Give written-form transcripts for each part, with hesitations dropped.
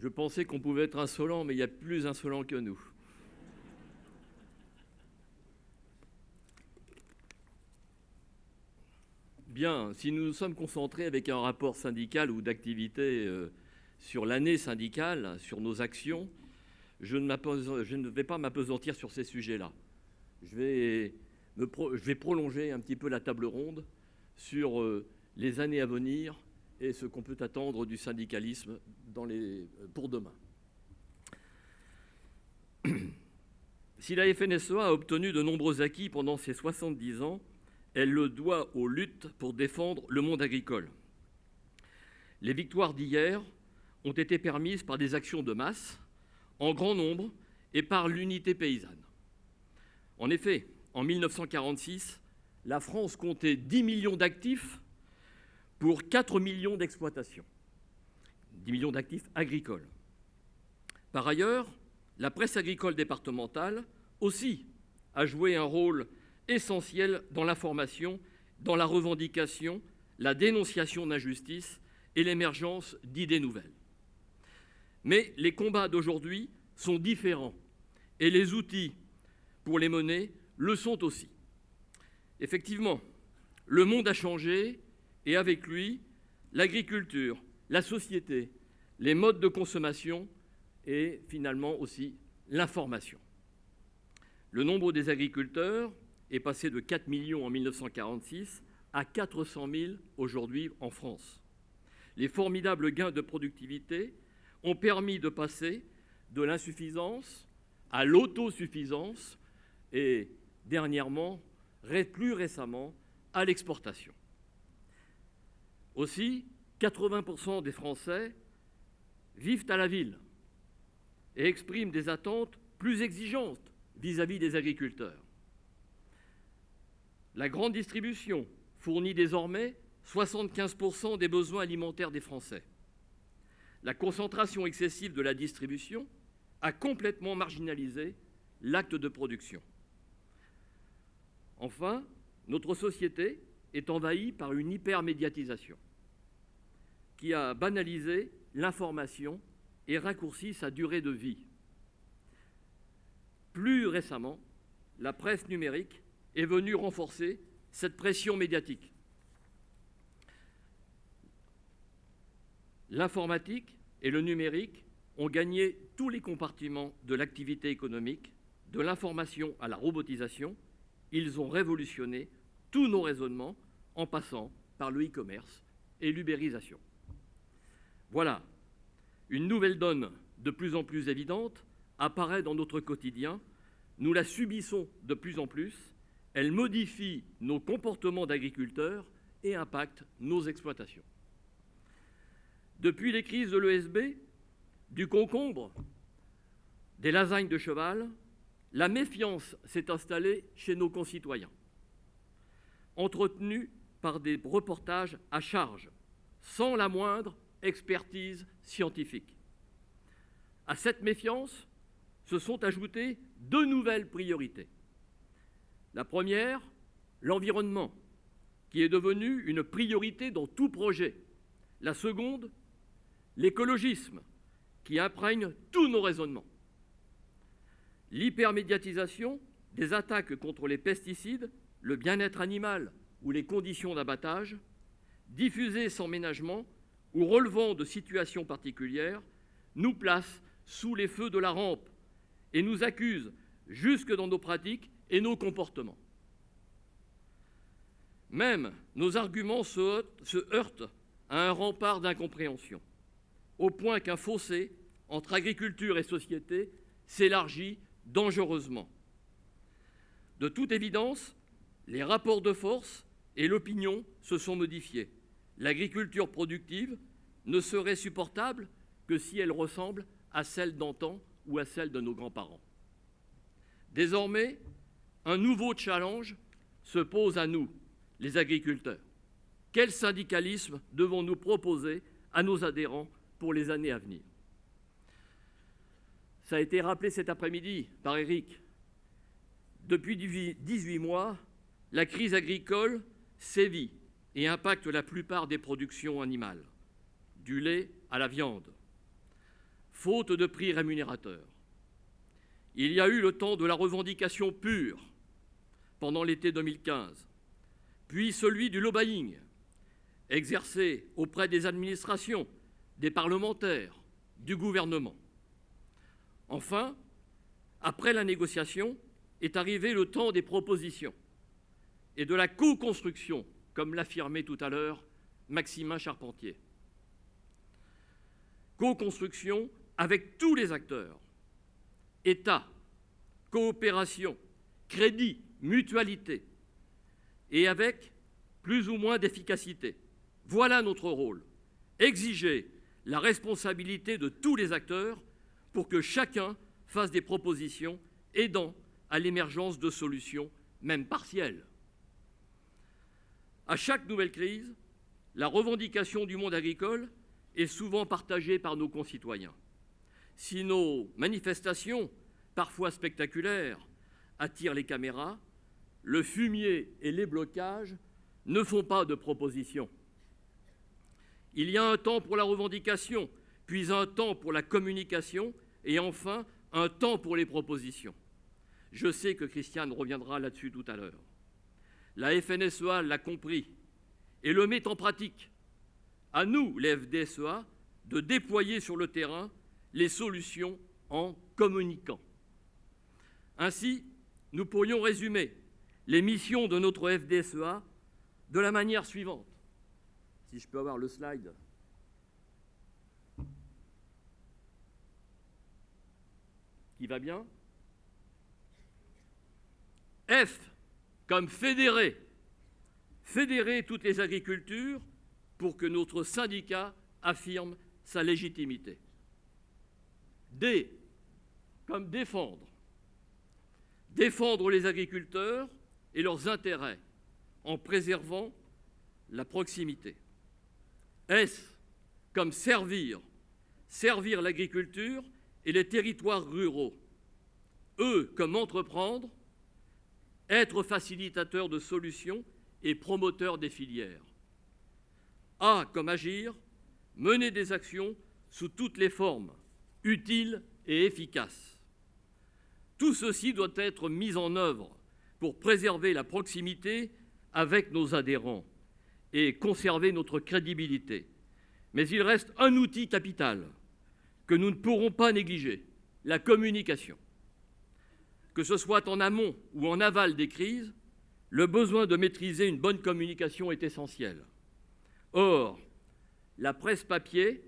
Je pensais qu'on pouvait être insolent, mais il y a plus insolent que nous. Bien, si nous nous sommes concentrés avec un rapport syndical ou d'activité sur l'année syndicale, sur nos actions, je ne vais pas m'appesantir sur ces sujets-là. Je vais prolonger un petit peu la table ronde sur les années à venir et ce qu'on peut attendre du syndicalisme pour demain. Si la FNSEA a obtenu de nombreux acquis pendant ses 70 ans, elle le doit aux luttes pour défendre le monde agricole. Les victoires d'hier ont été permises par des actions de masse, en grand nombre, et par l'unité paysanne. En effet, en 1946, la France comptait 10 millions d'actifs pour 4 millions d'exploitations, 10 millions d'actifs agricoles. Par ailleurs, la presse agricole départementale aussi a joué un rôle essentiel dans l'information, dans la revendication, la dénonciation d'injustice et l'émergence d'idées nouvelles. Mais les combats d'aujourd'hui sont différents et les outils pour les mener le sont aussi. Effectivement, le monde a changé et avec lui, l'agriculture, la société, les modes de consommation et finalement aussi l'information. Le nombre des agriculteurs est passé de 4 millions en 1946 à 400 000 aujourd'hui en France. Les formidables gains de productivité ont permis de passer de l'insuffisance à l'autosuffisance et dernièrement, plus récemment, à l'exportation. Aussi, 80% des Français vivent à la ville et expriment des attentes plus exigeantes vis-à-vis des agriculteurs. La grande distribution fournit désormais 75% des besoins alimentaires des Français. La concentration excessive de la distribution a complètement marginalisé l'acte de production. Enfin, notre société est envahie par une hypermédiatisation qui a banalisé l'information et raccourci sa durée de vie. Plus récemment, la presse numérique est venue renforcer cette pression médiatique. L'informatique et le numérique ont gagné tous les compartiments de l'activité économique, de l'information à la robotisation. Ils ont révolutionné tous nos raisonnements en passant par le e-commerce et l'ubérisation. Voilà, une nouvelle donne de plus en plus évidente apparaît dans notre quotidien. Nous la subissons de plus en plus. Elle modifie nos comportements d'agriculteurs et impacte nos exploitations. Depuis les crises de l'ESB, du concombre, des lasagnes de cheval, la méfiance s'est installée chez nos concitoyens, entretenue par des reportages à charge, sans la moindre expertise scientifique. À cette méfiance se sont ajoutées deux nouvelles priorités. La première, l'environnement, qui est devenu une priorité dans tout projet. La seconde, l'écologisme, qui imprègne tous nos raisonnements. L'hypermédiatisation des attaques contre les pesticides, le bien-être animal ou les conditions d'abattage, diffusées sans ménagement ou relevant de situations particulières, nous place sous les feux de la rampe et nous accuse jusque dans nos pratiques et nos comportements. Même nos arguments se heurtent à un rempart d'incompréhension, au point qu'un fossé entre agriculture et société s'élargit dangereusement. De toute évidence, les rapports de force et l'opinion se sont modifiés. L'agriculture productive ne serait supportable que si elle ressemble à celle d'antan ou à celle de nos grands-parents. Désormais, un nouveau challenge se pose à nous, les agriculteurs. Quel syndicalisme devons-nous proposer à nos adhérents pour les années à venir? Ça a été rappelé cet après-midi par Éric. Depuis 18 mois, la crise agricole sévit et impacte la plupart des productions animales, du lait à la viande. faute de prix rémunérateurs. Il y a eu le temps de la revendication pure pendant l'été 2015, puis celui du lobbying exercé auprès des administrations, des parlementaires, du gouvernement. Enfin, après la négociation, est arrivé le temps des propositions et de la co-construction, comme l'affirmait tout à l'heure Maximin Charpentier. Co-construction avec tous les acteurs, État, coopération, crédit, mutualité, et avec plus ou moins d'efficacité. Voilà notre rôle, exiger la responsabilité de tous les acteurs pour que chacun fasse des propositions aidant à l'émergence de solutions, même partielles. À chaque nouvelle crise, la revendication du monde agricole est souvent partagée par nos concitoyens. Si nos manifestations, parfois spectaculaires, attirent les caméras, le fumier et les blocages ne font pas de propositions. Il y a un temps pour la revendication, puis un temps pour la communication, et enfin un temps pour les propositions. Je sais que Christiane reviendra là-dessus tout à l'heure. La FNSEA l'a compris et le met en pratique. À nous, les FDSEA, de déployer sur le terrain les solutions en communiquant. Ainsi, nous pourrions résumer les missions de notre FDSEA de la manière suivante. Si je peux avoir le slide. Qui va bien? F, comme fédérer. Fédérer toutes les agricultures pour que notre syndicat affirme sa légitimité. D, comme défendre. Défendre les agriculteurs et leurs intérêts en préservant la proximité. S, comme servir. Servir l'agriculture et les territoires ruraux. E, comme entreprendre. Être facilitateur de solutions et promoteur des filières. A, comme agir. Mener des actions sous toutes les formes, utiles et efficaces. Tout ceci doit être mis en œuvre pour préserver la proximité avec nos adhérents et conserver notre crédibilité. Mais il reste un outil capital que nous ne pourrons pas négliger, la communication. Que ce soit en amont ou en aval des crises, le besoin de maîtriser une bonne communication est essentiel. Or, la presse papier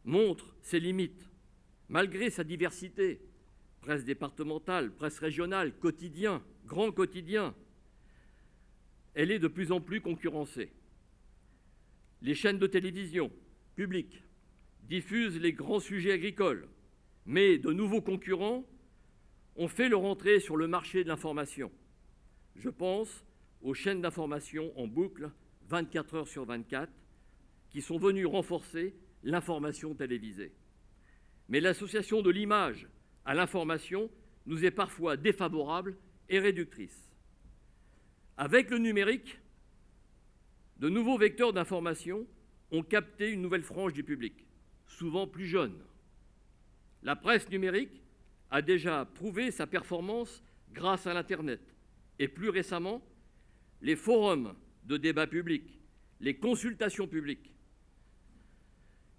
montre ses limites, malgré sa diversité. Presse départementale, presse régionale, quotidien, grand quotidien. Elle est de plus en plus concurrencée. Les chaînes de télévision publiques diffusent les grands sujets agricoles, mais de nouveaux concurrents ont fait leur entrée sur le marché de l'information. Je pense aux chaînes d'information en boucle, 24 heures sur 24, qui sont venues renforcer l'information télévisée. Mais l'association de l'image à l'information nous est parfois défavorable et réductrice. Avec le numérique, de nouveaux vecteurs d'information ont capté une nouvelle frange du public, souvent plus jeune. La presse numérique a déjà prouvé sa performance grâce à l'Internet et plus récemment, les forums de débat public, les consultations publiques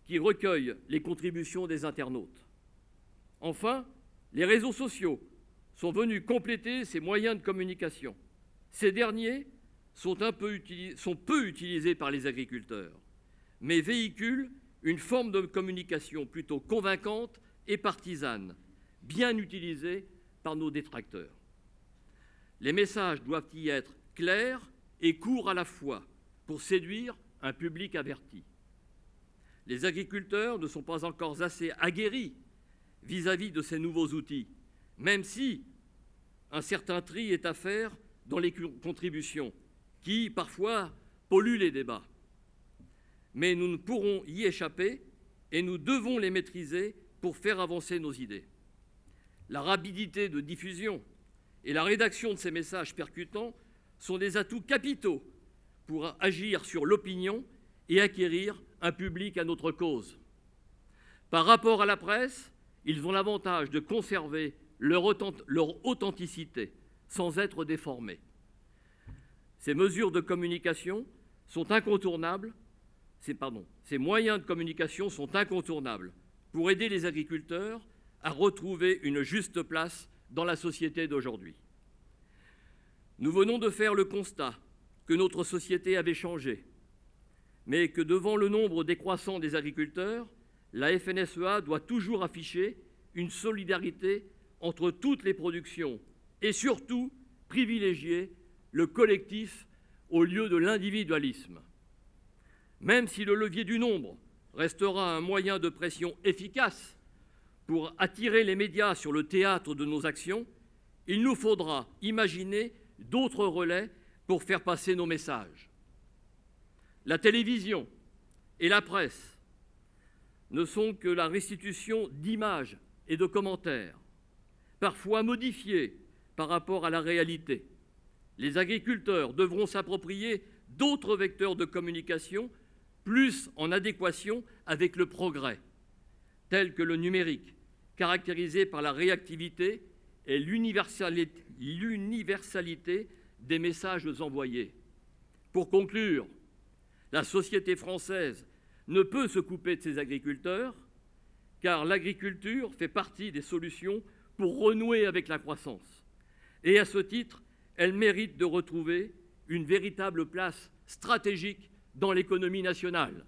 qui recueillent les contributions des internautes. Enfin, les réseaux sociaux sont venus compléter ces moyens de communication. Ces derniers sont peu utilisés par les agriculteurs, mais véhiculent une forme de communication plutôt convaincante et partisane, bien utilisée par nos détracteurs. Les messages doivent y être clairs et courts à la fois pour séduire un public averti. Les agriculteurs ne sont pas encore assez aguerris vis-à-vis de ces nouveaux outils, même si un certain tri est à faire dans les contributions, qui, parfois, polluent les débats. Mais nous ne pourrons y échapper et nous devons les maîtriser pour faire avancer nos idées. La rapidité de diffusion et la rédaction de ces messages percutants sont des atouts capitaux pour agir sur l'opinion et acquérir un public à notre cause. Par rapport à la presse, ils ont l'avantage de conserver leur authenticité sans être déformés. Ces mesures de communication sont incontournables, ces moyens de communication sont incontournables pour aider les agriculteurs à retrouver une juste place dans la société d'aujourd'hui. Nous venons de faire le constat que notre société avait changé, mais que devant le nombre décroissant des agriculteurs, la FNSEA doit toujours afficher une solidarité entre toutes les productions et surtout privilégier le collectif au lieu de l'individualisme. Même si le levier du nombre restera un moyen de pression efficace pour attirer les médias sur le théâtre de nos actions, il nous faudra imaginer d'autres relais pour faire passer nos messages. La télévision et la presse ne sont que la restitution d'images et de commentaires, parfois modifiés par rapport à la réalité. Les agriculteurs devront s'approprier d'autres vecteurs de communication plus en adéquation avec le progrès, tels que le numérique, caractérisé par la réactivité et l'universalité des messages envoyés. Pour conclure, la société française ne peut se couper de ses agriculteurs, car l'agriculture fait partie des solutions pour renouer avec la croissance. Et à ce titre, elle mérite de retrouver une véritable place stratégique dans l'économie nationale.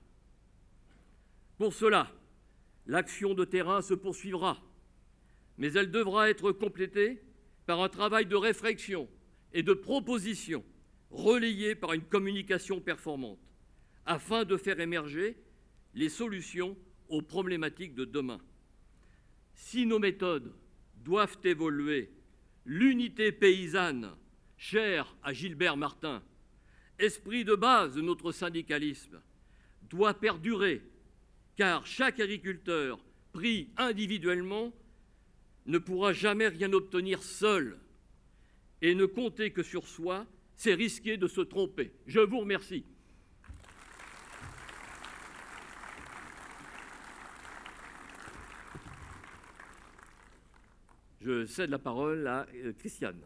Pour cela, l'action de terrain se poursuivra, mais elle devra être complétée par un travail de réflexion et de proposition relayé par une communication performante, afin de faire émerger les solutions aux problématiques de demain. Si nos méthodes doivent évoluer, l'unité paysanne, chère à Gilbert Martin, esprit de base de notre syndicalisme, doit perdurer, car chaque agriculteur, pris individuellement, ne pourra jamais rien obtenir seul. Et ne compter que sur soi, c'est risquer de se tromper. Je vous remercie. Je cède la parole à Christiane.